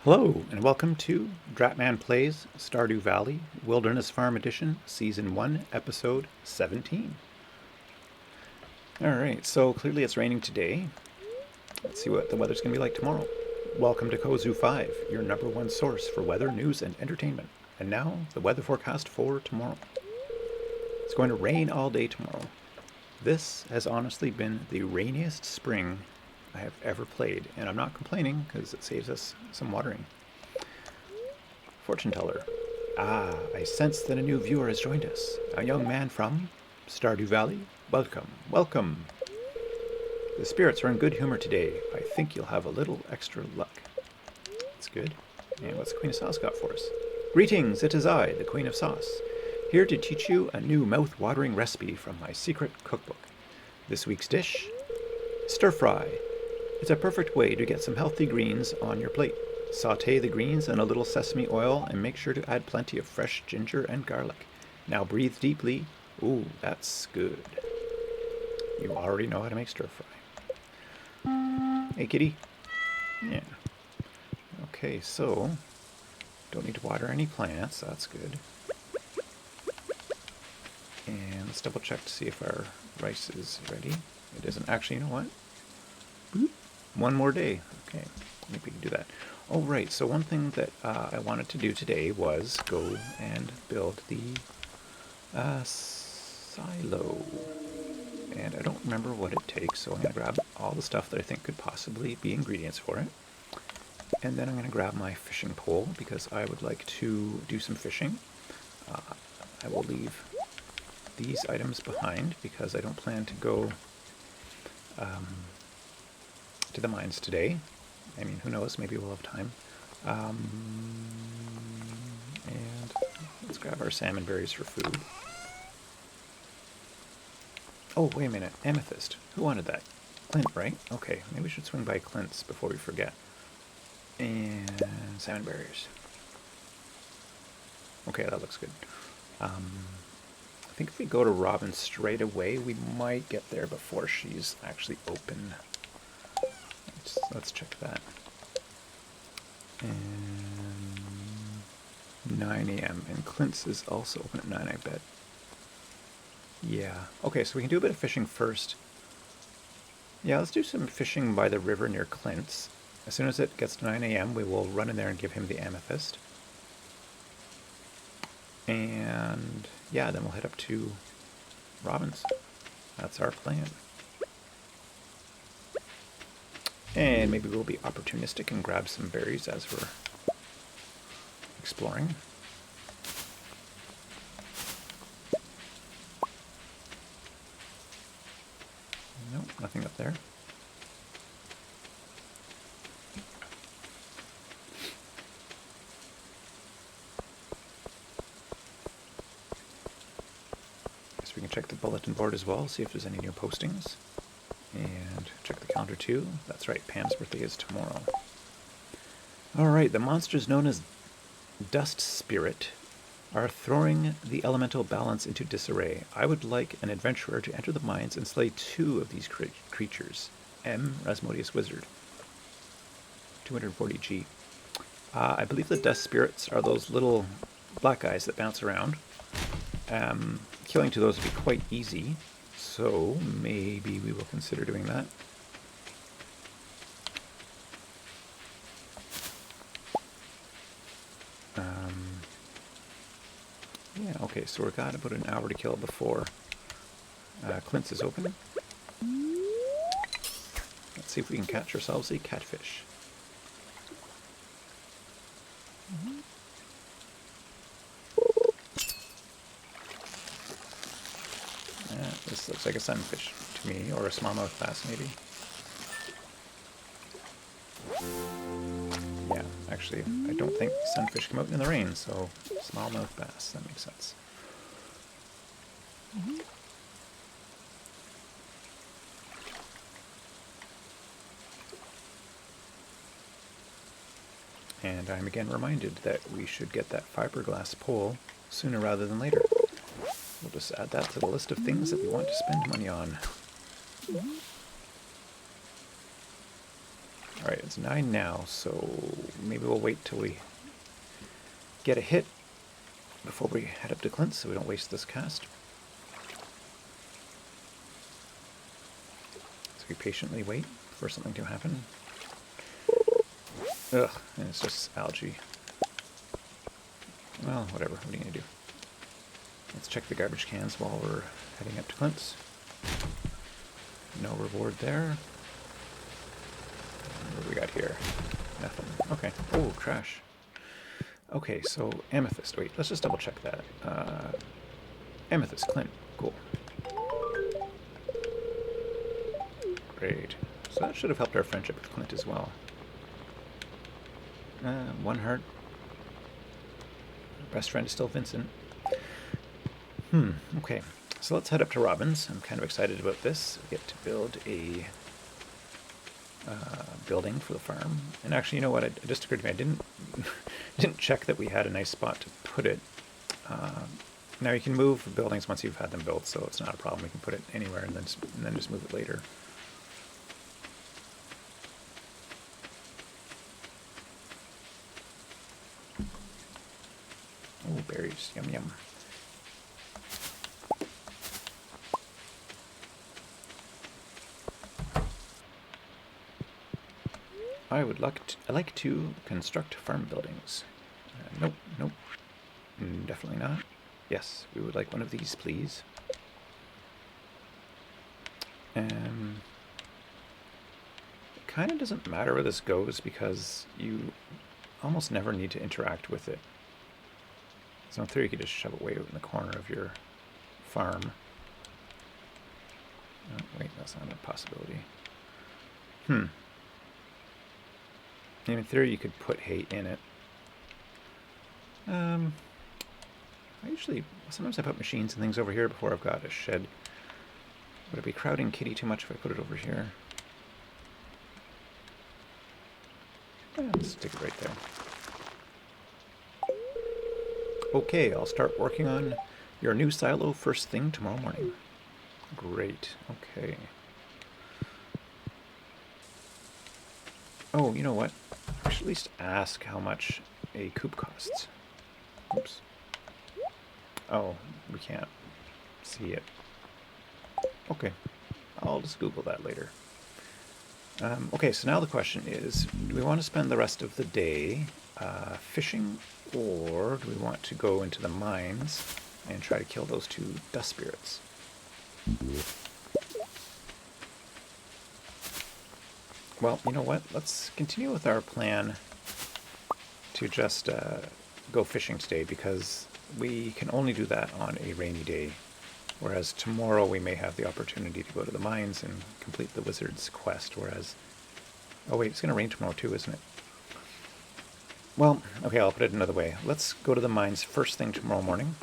Hello, and welcome to Dratman Plays Stardew Valley Wilderness Farm Edition, Season 1, Episode 17. Alright, so clearly it's raining today. Let's see what the weather's going to be like tomorrow. Welcome to Kozu 5, your number one source for weather, news, and entertainment. And now, the weather forecast for tomorrow. It's going to rain all day tomorrow. This has honestly been the rainiest spring I have ever played, and I'm not complaining because it saves us some watering. Fortune teller. Ah, I sense that a new viewer has joined us. A young man from Stardew Valley. Welcome, welcome. The spirits are in good humor today. I think you'll have a little extra luck. That's good. And what's the Queen of Sauce got for us? Greetings, it is I, the Queen of Sauce, here to teach you a new mouth-watering recipe from my secret cookbook. This week's dish, stir fry. It's a perfect way to get some healthy greens on your plate. Sauté the greens in a little sesame oil and make sure to add plenty of fresh ginger and garlic. Now breathe deeply. Ooh, that's good. You already know how to make stir fry. Hey, kitty. Yeah. Okay, so don't need to water any plants. That's good. And let's double check to see if our rice is ready. It isn't. Actually, you know what? Boop. One more day. Okay, I think we can do that. Oh, right. So one thing that I wanted to do today was go and build the silo. And I don't remember what it takes, so I'm going to grab all the stuff that I think could possibly be ingredients for it. And then I'm going to grab my fishing pole because I would like to do some fishing. I will leave these items behind because I don't plan to go to the mines today. I mean, who knows, maybe we'll have time. And let's grab our salmon berries for food. Oh, wait a minute, amethyst. Who wanted that? Clint, right? Okay, maybe we should swing by Clint's before we forget. And salmon berries. Okay, that looks good. I think if we go to Robin straight away, we might get there before she's actually open. Let's check that. And 9 a.m. And Clint's is also open at 9, I bet. Yeah. Okay, so we can do a bit of fishing first. Yeah, let's do some fishing by the river near Clint's. As soon as it gets to 9 a.m., we will run in there and give him the amethyst. And yeah, then we'll head up to Robin's. That's our plan. And maybe we'll be opportunistic and grab some berries as we're exploring. Nope, nothing up there. Guess we can check the bulletin board as well, see if there's any new postings. And check the calendar too. That's right, Pam's birthday is tomorrow. Alright, the monsters known as Dust Spirit are throwing the elemental balance into disarray. I would like an adventurer to enter the mines and slay 2 of these creatures. M. Rasmodius Wizard. 240G. I believe the Dust Spirits are those little black guys that bounce around. Killing 2 of those would be quite easy. So maybe we will consider doing that. Yeah, okay, so we've got about an hour to kill before Clint's is open. Let's see if we can catch ourselves a catfish. This looks like a sunfish to me, or a smallmouth bass maybe. Yeah, actually, I don't think sunfish come out in the rain, so smallmouth bass, that makes sense. And I'm again reminded that we should get that fiberglass pole sooner rather than later. We'll just add that to the list of things that we want to spend money on. Alright, it's 9 now, so maybe we'll wait till we get a hit before we head up to Clint so we don't waste this cast. So we patiently wait for something to happen. Ugh, and it's just algae. Well, whatever, what are you going to do? Let's check the garbage cans while we're heading up to Clint's. No reward there. What do we got here? Nothing. Okay. Oh, trash. Okay, so amethyst. Wait, let's just double check that. Amethyst, Clint. Cool. Great. So that should have helped our friendship with Clint as well. 1 heart. Best friend is still Vincent. Okay. So let's head up to Robin's. I'm kind of excited about this. We get to build a building for the farm. And actually, you know what? It just occurred to me. I didn't check that we had a nice spot to put it. Now you can move buildings once you've had them built, so it's not a problem. We can put it anywhere and then just move it later. Oh, berries. Yum, yum. I like to construct farm buildings. Nope, nope. Definitely not. Yes, we would like one of these, please. It kind of doesn't matter where this goes because you almost never need to interact with it. So in theory, you could just shove it way out in the corner of your farm. Oh, wait, that's not a possibility. In theory, you could put hay in it. Sometimes I put machines and things over here before I've got a shed. Would it be crowding Kitty too much if I put it over here? Let's stick it right there. Okay, I'll start working on your new silo first thing tomorrow morning. Great, okay. Oh, you know what? I should at least ask how much a coop costs. Oops. Oh, we can't see it. Okay, I'll just Google that later. Okay, so now the question is, do we want to spend the rest of the day fishing, or do we want to go into the mines and try to kill those 2 dust spirits? Well, you know what? Let's continue with our plan to just go fishing today, because we can only do that on a rainy day, whereas tomorrow we may have the opportunity to go to the mines and complete the wizard's quest, whereas... Oh wait, it's going to rain tomorrow too, isn't it? Well, okay, I'll put it another way. Let's go to the mines first thing tomorrow morning,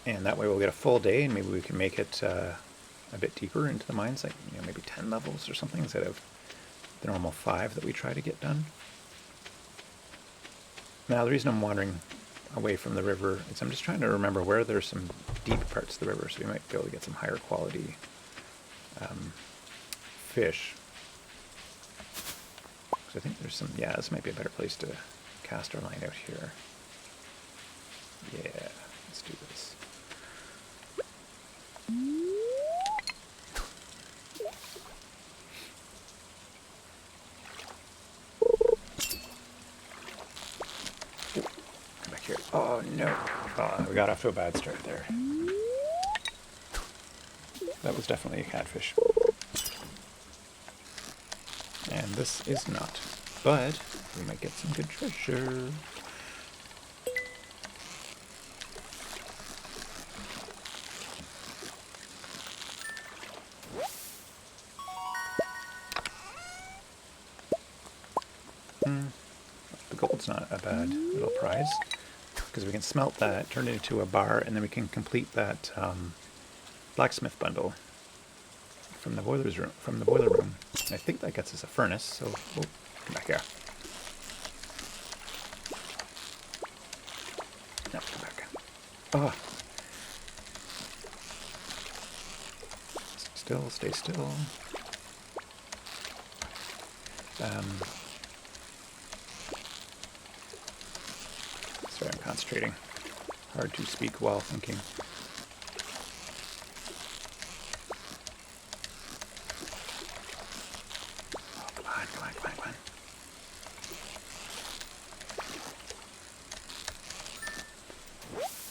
and that way we'll get a full day, and maybe we can make it a bit deeper into the mines, like maybe 10 levels or something, instead of the normal 5 that we try to get done. Now, the reason I'm wandering away from the river is I'm just trying to remember where there's some deep parts of the river, so we might be able to get some higher quality fish. So I think there's some... Yeah, this might be a better place to cast our line out here. Yeah, let's do this. Here. Oh no, we got off to a bad start there. That was definitely a catfish. And this is not. But we might get some good treasure. The gold's not a bad little prize, because we can smelt that, turn it into a bar, and then we can complete that blacksmith bundle from the boiler room. And I think that gets us a furnace, so we'll come back here. No, come back. Oh. Still, stay still. Sorry, I'm concentrating. Hard to speak while thinking. Oh, come on, come on, come on, come on.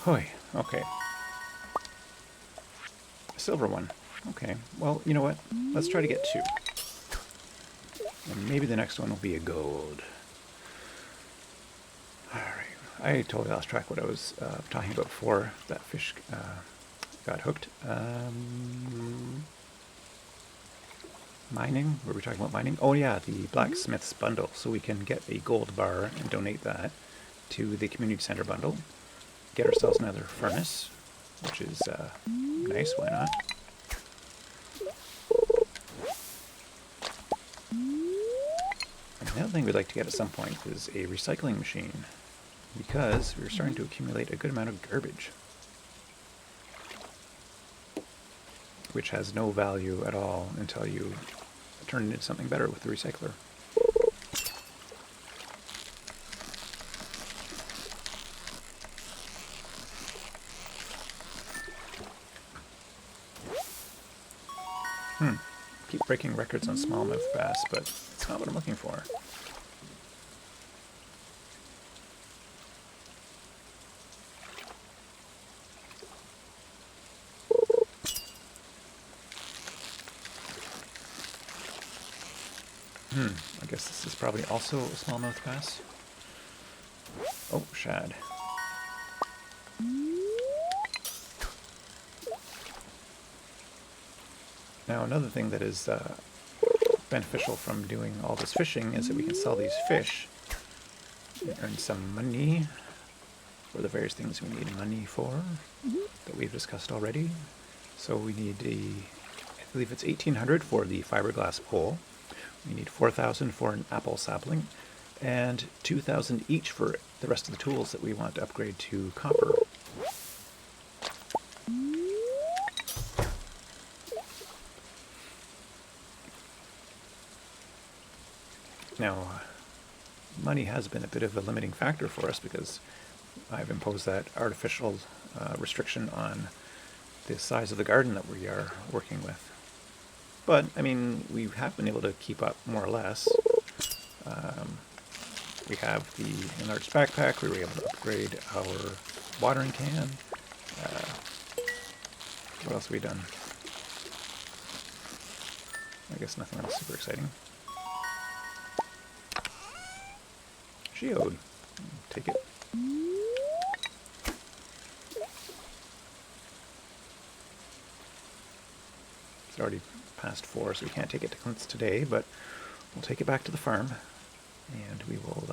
Hoy, okay. A silver one. Okay, well, you know what? Let's try to get 2. And maybe the next one will be a gold. Alright, I totally lost track what I was talking about before that fish got hooked. Mining? Were we talking about mining? Oh yeah, the blacksmith's bundle. So we can get a gold bar and donate that to the community center bundle. Get ourselves another furnace, which is nice, why not? And the other thing we'd like to get at some point is a recycling machine, because we're starting to accumulate a good amount of garbage, which has no value at all until you turn it into something better with the recycler. Keep breaking records on smallmouth bass, but it's not what I'm looking for. I guess this is probably also a smallmouth bass. Oh, shad. Now, another thing that is beneficial from doing all this fishing is that we can sell these fish and earn some money for the various things we need money for that we've discussed already. So we need I believe it's 1,800 for the fiberglass pole. We need 4,000 for an apple sapling, and 2,000 each for the rest of the tools that we want to upgrade to copper. Now, money has been a bit of a limiting factor for us because I've imposed that artificial restriction on the size of the garden that we are working with. But, I mean, we have been able to keep up more or less. We have the enlarged backpack. We were able to upgrade our watering can. What else have we done? I guess nothing else super exciting. Geode. Take it. It's already past 4, so we can't take it to Clint's today, but we'll take it back to the farm, and we will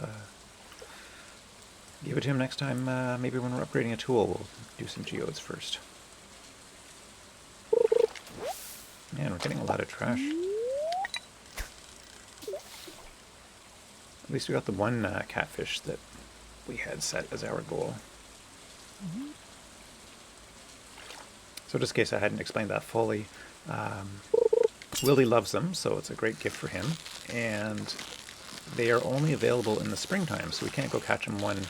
give it to him next time. Maybe when we're upgrading a tool, we'll do some geodes first. Man, we're getting a lot of trash. At least we got the one catfish that we had set as our goal. So just in case I hadn't explained that fully, Willie loves them, so it's a great gift for him. And they are only available in the springtime, so we can't go catch them one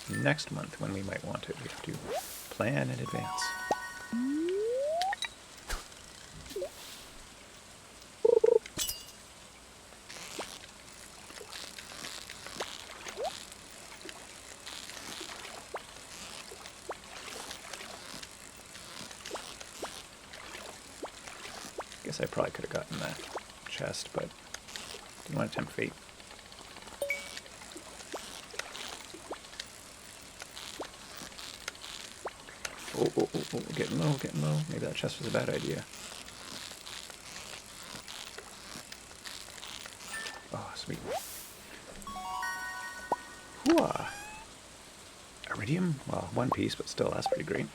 next month when we might want it. We have to plan in advance. Guess I probably could have gotten that chest, but didn't want to tempt fate. Oh, getting low, getting low. Maybe that chest was a bad idea. Oh, sweet. Hooah! Iridium? Well, 1 piece, but still, that's pretty great.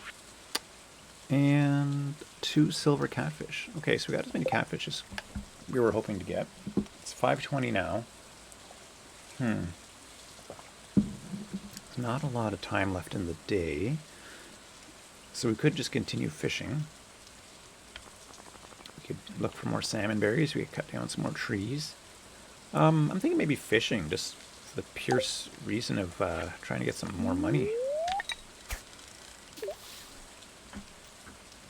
And 2 silver catfish. Okay, so we got as many catfish as we were hoping to get. It's 5:20 now. There's not a lot of time left in the day. So we could just continue fishing. We could look for more salmon berries. We could cut down some more trees. I'm thinking maybe fishing, just for the pure reason of trying to get some more money.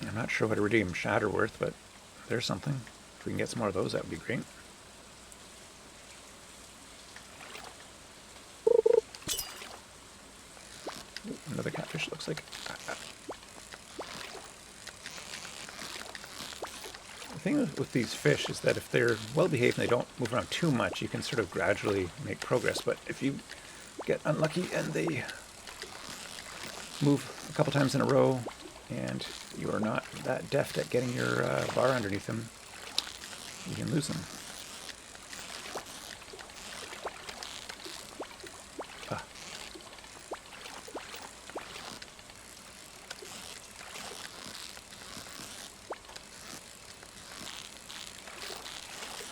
I'm not sure what a redeemed shad are worth, but there's something. If we can get some more of those, that would be great. Ooh, another catfish, it looks like. The thing with these fish is that if they're well behaved and they don't move around too much, you can sort of gradually make progress. But if you get unlucky and they move a couple times in a row and you're not that deft at getting your bar underneath them, you can lose them. Ah.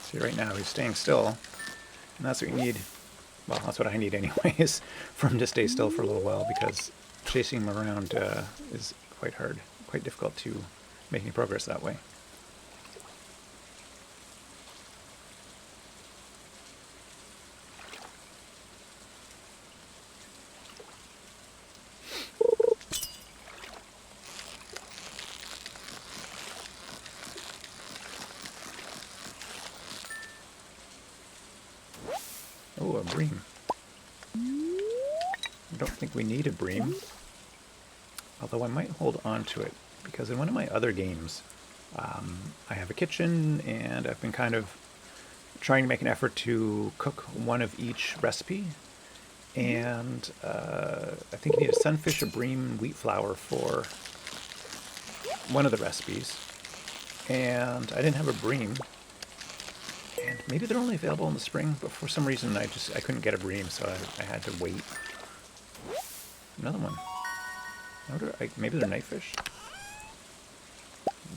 See, right now he's staying still, and that's what you need. Well, that's what I need anyways, for him to stay still for a little while, because chasing him around is quite hard, quite difficult to make any progress that way. Oh, a bream. I don't think we need a bream, although I might hold on to it, because in one of my other games, I have a kitchen, and I've been kind of trying to make an effort to cook one of each recipe, and I think you need a sunfish, a bream, and wheat flour for one of the recipes, and I didn't have a bream, and maybe they're only available in the spring, but for some reason I couldn't get a bream, so I had to wait. Another one. Maybe they're knifefish.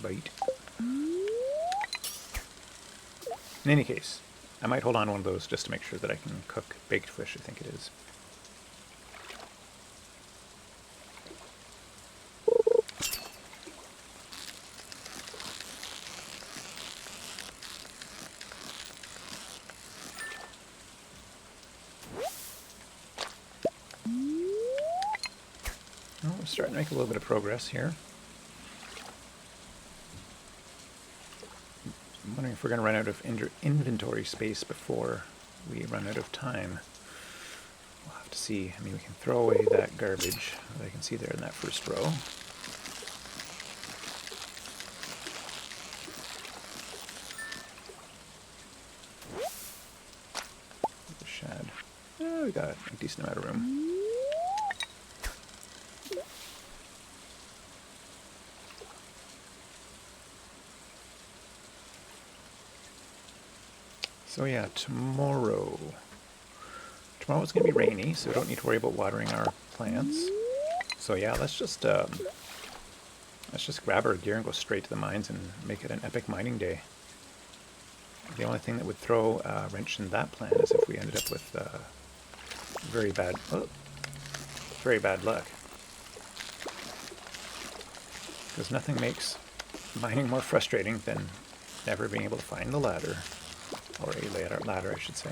Bite. In any case, I might hold on to one of those just to make sure that I can cook baked fish, I think it is. Oh, we're starting to make a little bit of progress here. I'm wondering if we're going to run out of inventory space before we run out of time. We'll have to see. I mean, we can throw away that garbage that I can see there in that first row. The shad. Oh, we got a decent amount of room. So yeah, tomorrow it's going to be rainy, so we don't need to worry about watering our plants. So yeah, let's just grab our gear and go straight to the mines and make it an epic mining day. The only thing that would throw a wrench in that plan is if we ended up with very bad luck. Because nothing makes mining more frustrating than never being able to find the ladder. Or a ladder, I should say.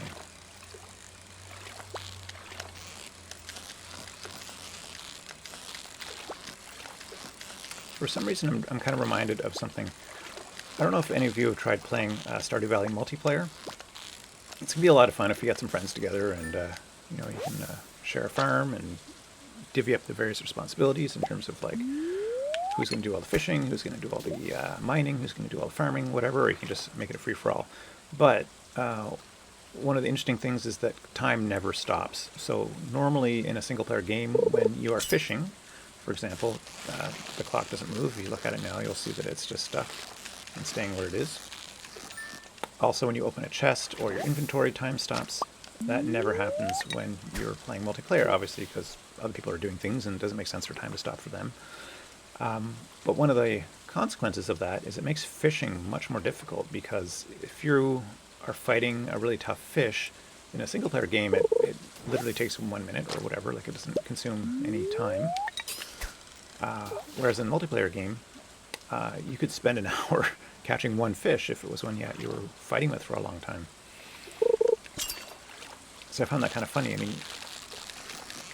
For some reason, I'm kind of reminded of something. I don't know if any of you have tried playing Stardew Valley multiplayer. It's going to be a lot of fun if you get some friends together, and you can share a farm and divvy up the various responsibilities in terms of like who's going to do all the fishing, who's going to do all the mining, who's going to do all the farming, whatever, or you can just make it a free-for-all. But one of the interesting things is that time never stops. So normally in a single-player game, when you are fishing, for example, the clock doesn't move. If you look at it now, you'll see that it's just stuck and staying where it is. Also, when you open a chest or your inventory, time stops. That never happens when you're playing multiplayer, obviously, because other people are doing things and it doesn't make sense for time to stop for them. But one of the consequences of that is it makes fishing much more difficult, because if you are fighting a really tough fish in a single player game, it literally takes 1 minute or whatever, like it doesn't consume any time. Whereas in a multiplayer game, you could spend an hour catching one fish if it was one you were fighting with for a long time. So I found that kind of funny. I mean,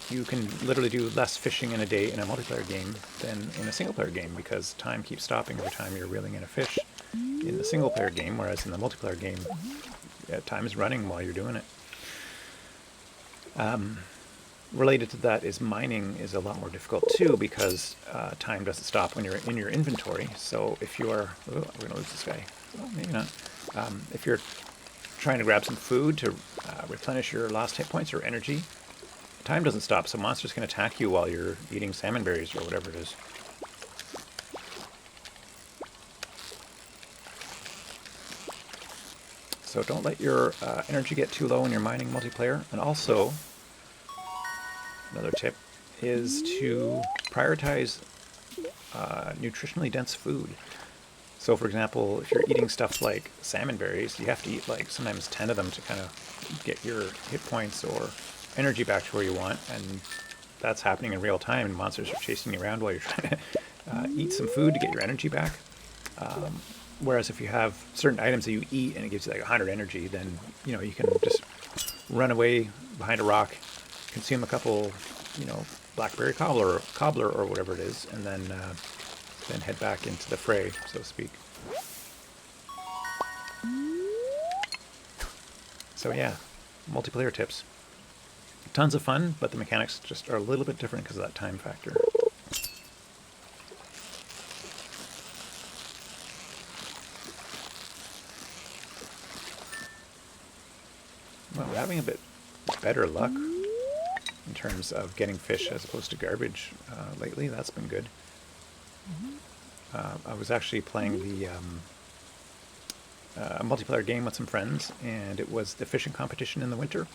you can literally do less fishing in a day in a multiplayer game than in a single player game because time keeps stopping every time you're reeling in a fish in the single player game, whereas in the multiplayer game, time is running while you're doing it. Related to that is mining is a lot more difficult too because time doesn't stop when you're in your inventory. So if you are, oh, we're going to lose this guy. Well, maybe not. If you're trying to grab some food to replenish your lost hit points or energy, time doesn't stop, so monsters can attack you while you're eating salmon berries or whatever it is. So don't let your energy get too low when you're mining multiplayer. And also, another tip is to prioritize nutritionally dense food. So for example, if you're eating stuff like salmon berries, you have to eat like sometimes 10 of them to kind of get your hit points or energy back to where you want, and that's happening in real time, and monsters are chasing you around while you're trying to eat some food to get your energy back. Whereas if you have certain items that you eat and it gives you like 100 energy, then you can just run away behind a rock, consume a couple, blackberry cobbler or whatever it is, and then head back into the fray, so to speak. So yeah, multiplayer tips. Tons of fun, but the mechanics just are a little bit different because of that time factor. Well, we're having a bit better luck in terms of getting fish as opposed to garbage lately. That's been good. I was actually playing the a multiplayer game with some friends, and it was the fishing competition in the winter.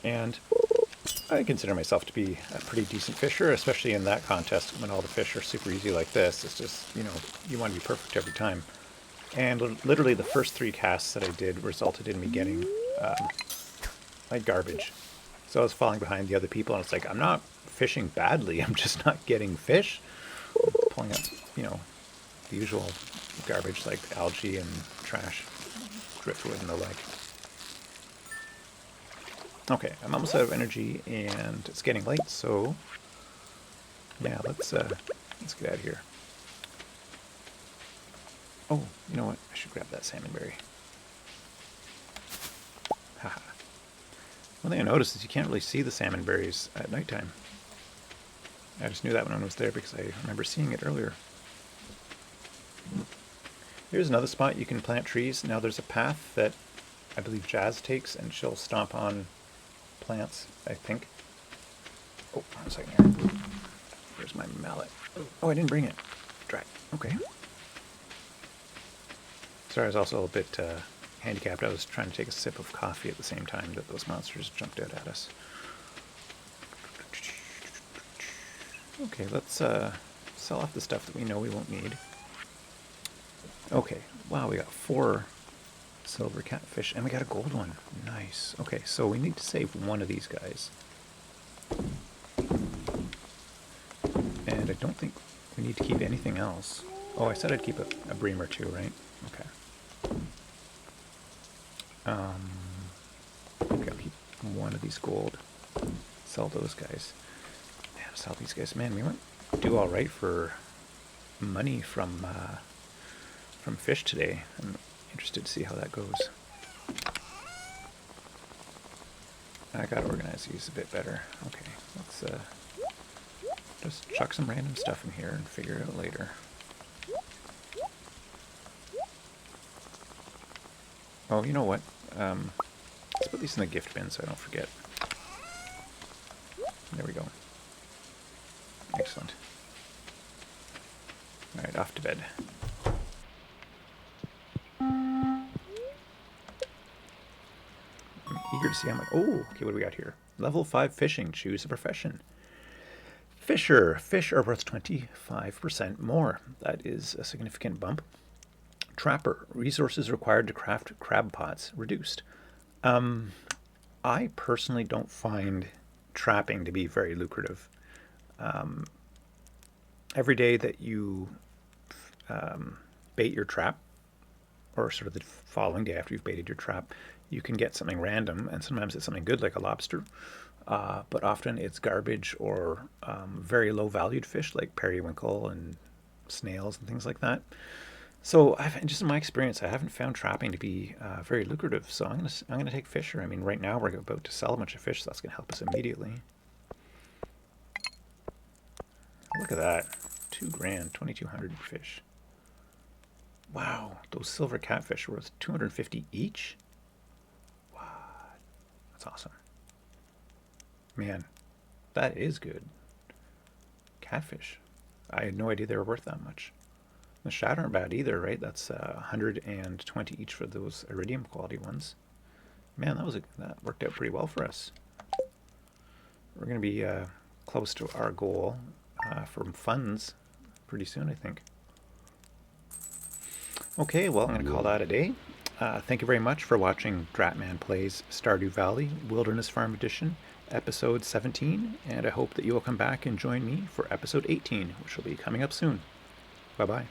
And I consider myself to be a pretty decent fisher, especially in that contest when all the fish are super easy like this. It's just, you want to be perfect every time. And literally the first 3 casts that I did resulted in me getting like garbage. So I was falling behind the other people, and it's like, I'm not fishing badly, I'm just not getting fish. I'm pulling up, the usual garbage like algae and trash, driftwood and the like. Okay, I'm almost out of energy, and it's getting late, so yeah, let's get out of here. Oh, you know what? I should grab that salmon berry. Haha. One thing I noticed is you can't really see the salmon berries at nighttime. I just knew that when I was there because I remember seeing it earlier. Here's another spot you can plant trees. Now there's a path that I believe Jazz takes, and she'll stomp on plants, I think. Oh, hold on a second here. Where's my mallet? Oh, I didn't bring it. Drat. Okay. Sorry, I was also a bit handicapped. I was trying to take a sip of coffee at the same time that those monsters jumped out at us. Okay, let's sell off the stuff that we know we won't need. Okay, wow, we got 4 silver catfish, and we got a gold one. Nice. Okay, so we need to save one of these guys. And I don't think we need to keep anything else. Oh, I said I'd keep a bream or 2, right? Okay. Okay, I'll keep one of these gold. Sell those guys. Man, sell these guys. Man, we might do all right for money from fish today. I'm interested to see how that goes. I gotta organize these a bit better. Okay, let's just chuck some random stuff in here and figure it out later. Oh, you know what? Let's put these in the gift bin so I don't forget. There we go. Excellent. Alright, off to bed. I'm eager to see how much... Oh, okay, what do we got here? Level 5 fishing. Choose a profession. Fisher. Fish are worth 25% more. That is a significant bump. Trapper. Resources required to craft crab pots reduced. I personally don't find trapping to be very lucrative. Every day that you bait your trap, or sort of the following day after you've baited your trap, you can get something random, and sometimes it's something good like a lobster, but often it's garbage or very low valued fish like periwinkle and snails and things like that. So just in my experience, I haven't found trapping to be very lucrative. So I'm gonna take Fisher. I mean, right now we're about to sell a bunch of fish, so that's gonna help us immediately. Look at that, 2 grand, 2,200 fish. Wow, those silver catfish were worth 250 each. Wow, that's awesome. Man, that is good. Catfish. I had no idea they were worth that much. The shad aren't bad either, right? That's 120 each for those iridium quality ones. Man, that worked out pretty well for us. We're going to be close to our goal from funds pretty soon, I think. Okay, well, I'm going to call that a day. Thank you very much for watching Dratman Plays Stardew Valley Wilderness Farm Edition, episode 17, and I hope that you will come back and join me for episode 18, which will be coming up soon. Bye-bye.